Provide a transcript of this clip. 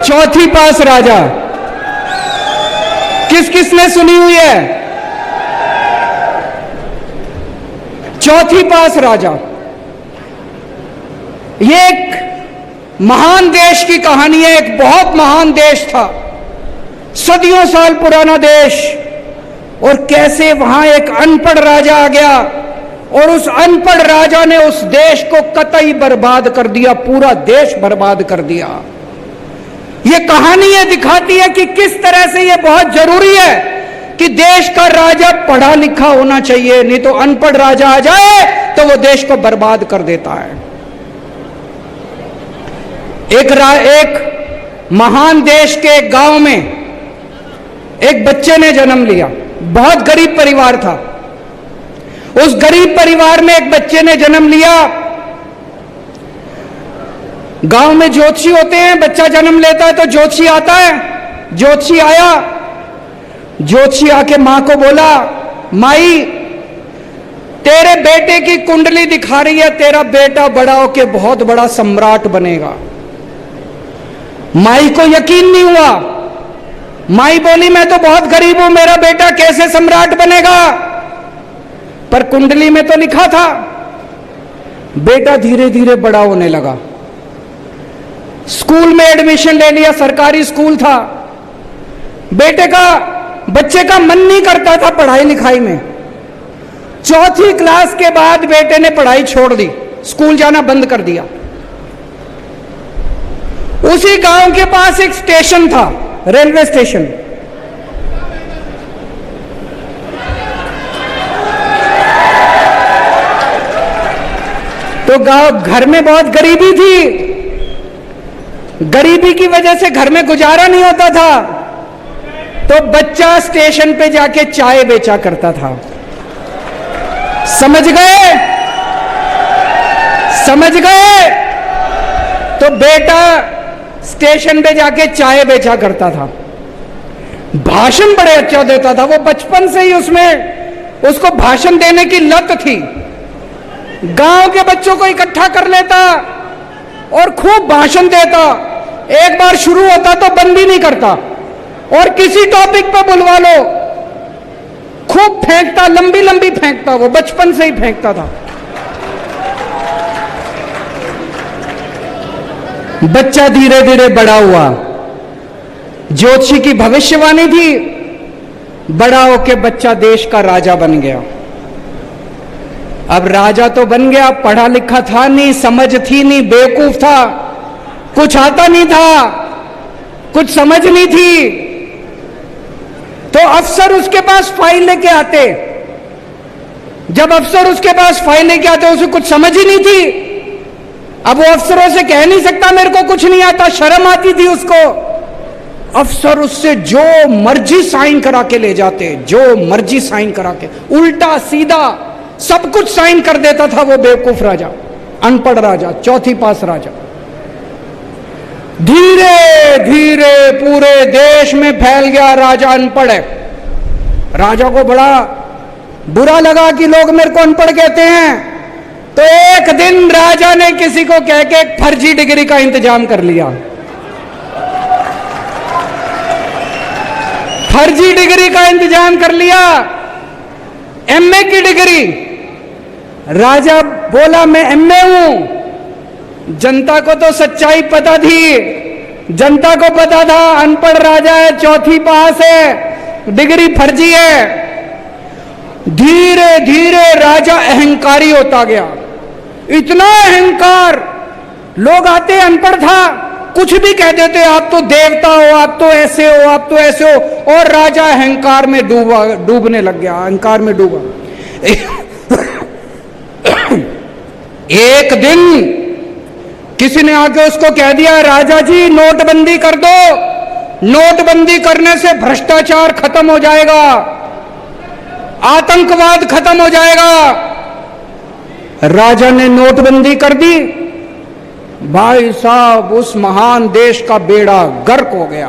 चौथी पास राजा किस किसने सुनी हुई है? चौथी पास राजा, ये एक महान देश की कहानी है। एक बहुत महान देश था, सदियों साल पुराना देश, और कैसे वहां एक अनपढ़ राजा आ गया और उस अनपढ़ राजा ने उस देश को कतई बर्बाद कर दिया, पूरा देश बर्बाद कर दिया। ये कहानी ये दिखाती है कि किस तरह से ये बहुत जरूरी है कि देश का राजा पढ़ा लिखा होना चाहिए, नहीं तो अनपढ़ राजा आ जाए तो वो देश को बर्बाद कर देता है। एक महान देश के एक गांव में एक बच्चे ने जन्म लिया। बहुत गरीब परिवार था। उस गरीब परिवार में एक बच्चे ने जन्म लिया। गांव में ज्योतिषी होते हैं, बच्चा जन्म लेता है तो ज्योतिषी आता है। ज्योतिषी आया, ज्योतिषी आके मां को बोला, माई तेरे बेटे की कुंडली दिखा रही है, तेरा बेटा बड़ा होके बहुत बड़ा सम्राट बनेगा। माई को यकीन नहीं हुआ। माई बोली, मैं तो बहुत गरीब हूं, मेरा बेटा कैसे सम्राट बनेगा? पर कुंडली में तो लिखा था। बेटा धीरे धीरे बड़ा होने लगा। स्कूल में एडमिशन ले लिया, सरकारी स्कूल था। बच्चे का मन नहीं करता था पढ़ाई लिखाई में। चौथी क्लास के बाद बेटे ने पढ़ाई छोड़ दी, स्कूल जाना बंद कर दिया। उसी गांव के पास एक स्टेशन था, रेलवे स्टेशन। तो घर में बहुत गरीबी थी। गरीबी की वजह से घर में गुजारा नहीं होता था, तो बच्चा स्टेशन पे जाके चाय बेचा करता था। समझ गए? समझ गए? तो बेटा स्टेशन पे जाके चाय बेचा करता था। भाषण बड़े अच्छा देता था। वो बचपन से ही उसको भाषण देने की लत थी। गांव के बच्चों को इकट्ठा कर लेता और खूब भाषण देता। एक बार शुरू होता तो बंद ही नहीं करता, और किसी टॉपिक पे बुलवा लो, खूब फेंकता, लंबी लंबी फेंकता। वो बचपन से ही फेंकता था। बच्चा धीरे धीरे बड़ा हुआ। ज्योतिषी की भविष्यवाणी थी, बड़ा होके बच्चा देश का राजा बन गया। अब राजा तो बन गया, पढ़ा लिखा था नहीं, समझ थी नहीं, बेवकूफ था, कुछ आता नहीं था, कुछ समझ नहीं थी। तो अफसर उसके पास फाइल लेके आते। जब अफसर उसके पास फाइल लेके आते, उसे कुछ समझ ही नहीं थी। अब वो अफसरों से कह नहीं सकता मेरे को कुछ नहीं आता, शर्म आती थी उसको। अफसर उससे जो मर्जी साइन करा के ले जाते, जो मर्जी साइन करा के, उल्टा सीधा सब कुछ साइन कर देता था वो बेवकूफ राजा, अनपढ़ राजा, चौथी पास राजा। धीरे धीरे पूरे देश में फैल गया राजा अनपढ़ है। राजा को बड़ा बुरा लगा कि लोग मेरे को अनपढ़ कहते हैं। तो एक दिन राजा ने किसी को कह के एक फर्जी डिग्री का इंतजाम कर लिया। फर्जी डिग्री का इंतजाम कर लिया, एमए की डिग्री। राजा बोला मैं एमए हूं। जनता को तो सच्चाई पता थी, जनता को पता था अनपढ़ राजा है, चौथी पास है, डिग्री फर्जी है। धीरे धीरे राजा अहंकारी होता गया। इतना अहंकार, लोग आते, अनपढ़ था, कुछ भी कह देते, आप तो देवता हो, आप तो ऐसे हो, आप तो ऐसे हो। और राजा अहंकार में डूबने लग गया, अहंकार में डूबा। एक दिन किसी ने आके उसको कह दिया, राजा जी नोटबंदी कर दो, नोटबंदी करने से भ्रष्टाचार खत्म हो जाएगा, आतंकवाद खत्म हो जाएगा। राजा ने नोटबंदी कर दी। भाई साहब, उस महान देश का बेड़ा गर्क हो गया।